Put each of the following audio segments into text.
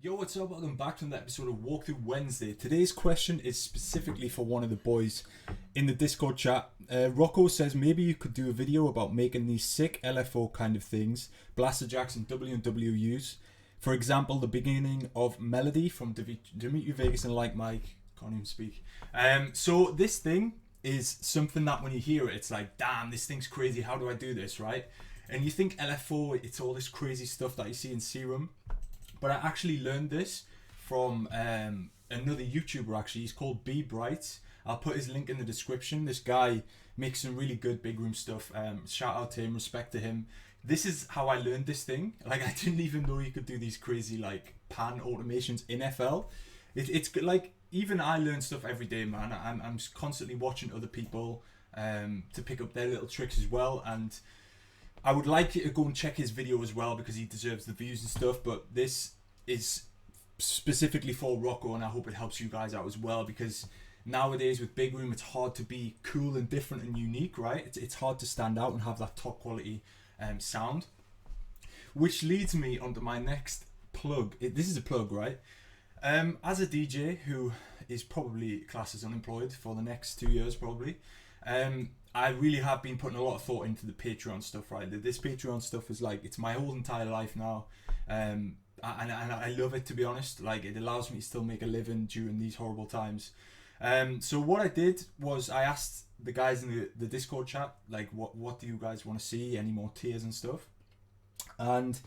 Yo, what's up? Welcome back to another episode of Walkthrough Wednesday. Today's question is specifically for one of the boys in the Discord chat. Rocco says maybe you could do a video about making these sick LFO kind of things, blaster jacks and WTWs. For example, the beginning of Melody from Dimitri Vegas and Like Mike. Can't even speak. So this thing is something that when you hear it, it's like, damn, this thing's crazy. How do I do this, right? And you think LFO, it's all this crazy stuff that you see in Serum. But I actually learned this from another YouTuber actually. He's called Be Bright. I'll put his link in the description. This guy makes some really good big room stuff. Shout out to him, respect to him. This is how I learned this thing. Like, I didn't even know you could do these crazy like pan automations in FL. It's like, even I learn stuff every day, man. I'm constantly watching other people to pick up their little tricks as well. And I would like you to go and check his video as well because he deserves the views and stuff, but this is specifically for Rocco and I hope it helps you guys out as well, because nowadays with big room it's hard to be cool and different and unique, right? It's hard to stand out and have that top quality sound, which leads me onto my next plug. This is a plug, right? As a DJ who is probably classed as unemployed for the next 2 years probably, I really have been putting a lot of thought into the Patreon stuff, right? This Patreon stuff is like, it's my whole entire life now. And I love it, to be honest. Like, it allows me to still make a living during these horrible times. So what I did was I asked the guys in the Discord chat, like, what do you guys want to see? Any more tiers and stuff? And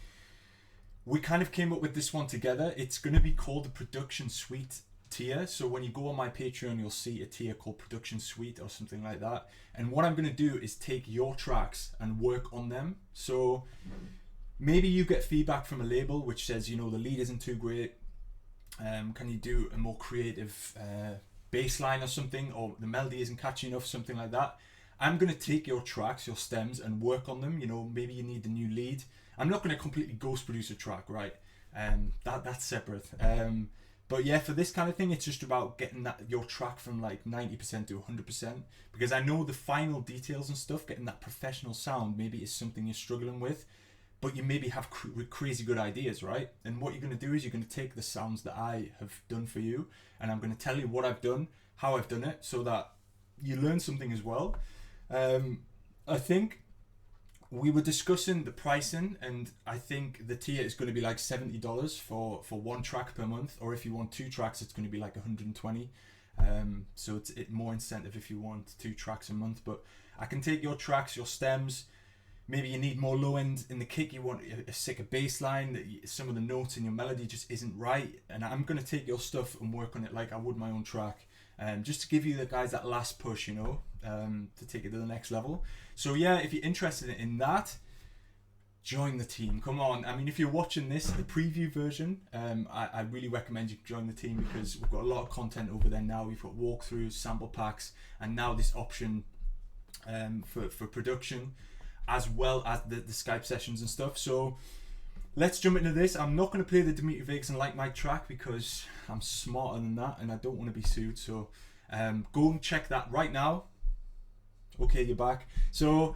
we kind of came up with this one together. It's going to be called the Production Suite tier. So when you go on my Patreon, you'll see a tier called Production Suite or something like that. And what I'm going to do is take your tracks and work on them. So maybe you get feedback from a label which says, you know, the lead isn't too great. Can you do a more creative bass line or something, or the melody isn't catchy enough, something like that. I'm going to take your tracks, your stems, and work on them. You know, maybe you need a new lead. I'm not going to completely ghost produce a track, right? That's separate. But yeah, for this kind of thing, it's just about getting your track from like 90% to 100%. Because I know the final details and stuff, getting that professional sound maybe is something you're struggling with. But you maybe have crazy good ideas, right? And what you're going to do is you're going to take the sounds that I have done for you, and I'm going to tell you what I've done, how I've done it, so that you learn something as well. I think we were discussing the pricing, and I think the tier is going to be like $70 for one track per month, or if you want 2 tracks, it's going to be like $120. So it's more incentive if you want 2 tracks a month. But I can take your tracks, your stems. Maybe you need more low end in the kick, you want a sicker bass line, some of the notes in your melody just isn't right, and I'm going to take your stuff and work on it like I would my own track, just to give you the guys that last push, you know, to take it to the next level. So yeah, if you're interested in that, join the team, come on. I mean, if you're watching this, the preview version, I really recommend you join the team, because we've got a lot of content over there now. We've got walkthroughs, sample packs, and now this option for production, as well as the Skype sessions and stuff. So let's jump into this. I'm not going to play the Dimitri Vegas and Like Mike track because I'm smarter than that and I don't want to be sued. So go and check that right now. Okay, you're back. So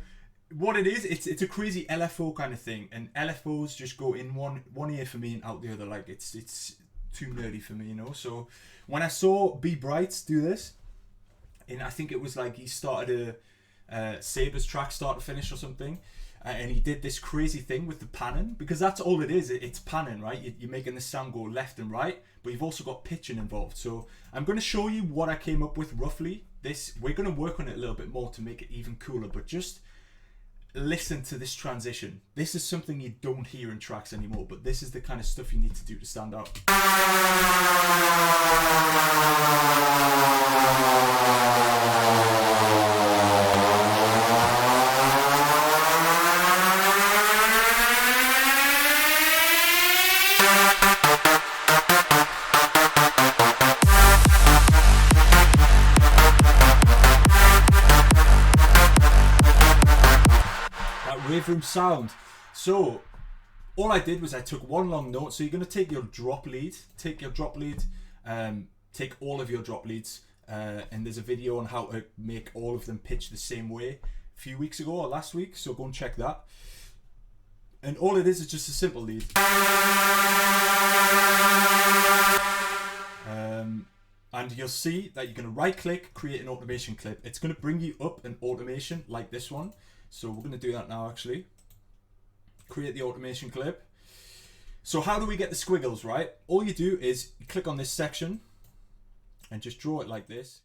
what it is, it's a crazy LFO kind of thing, and LFOs just go in one ear for me and out the other. Like, it's too nerdy for me, you know. So when I saw Be Bright do this, and I think it was like he started Saber's track start to finish or something, and he did this crazy thing with the panning, because that's all it is. It's panning, right? You're making the sound go left and right, but you've also got pitching involved. So I'm going to show you what I came up with roughly. We're going to work on it a little bit more to make it even cooler, but just listen to this transition. This is something you don't hear in tracks anymore, but this is the kind of stuff you need to do to stand out. Rave room sound. So all I did was I took one long note. So you're going to take your drop lead, take all of your drop leads, and there's a video on how to make all of them pitch the same way a few weeks ago or last week, so go and check that. And all it is just a simple lead. And you'll see that you're going to right click, create an automation clip. It's going to bring you up an automation like this one. So we're going to do that now actually. Create the automation clip. So how do we get the squiggles, right? All you do is you click on this section and just draw it like this.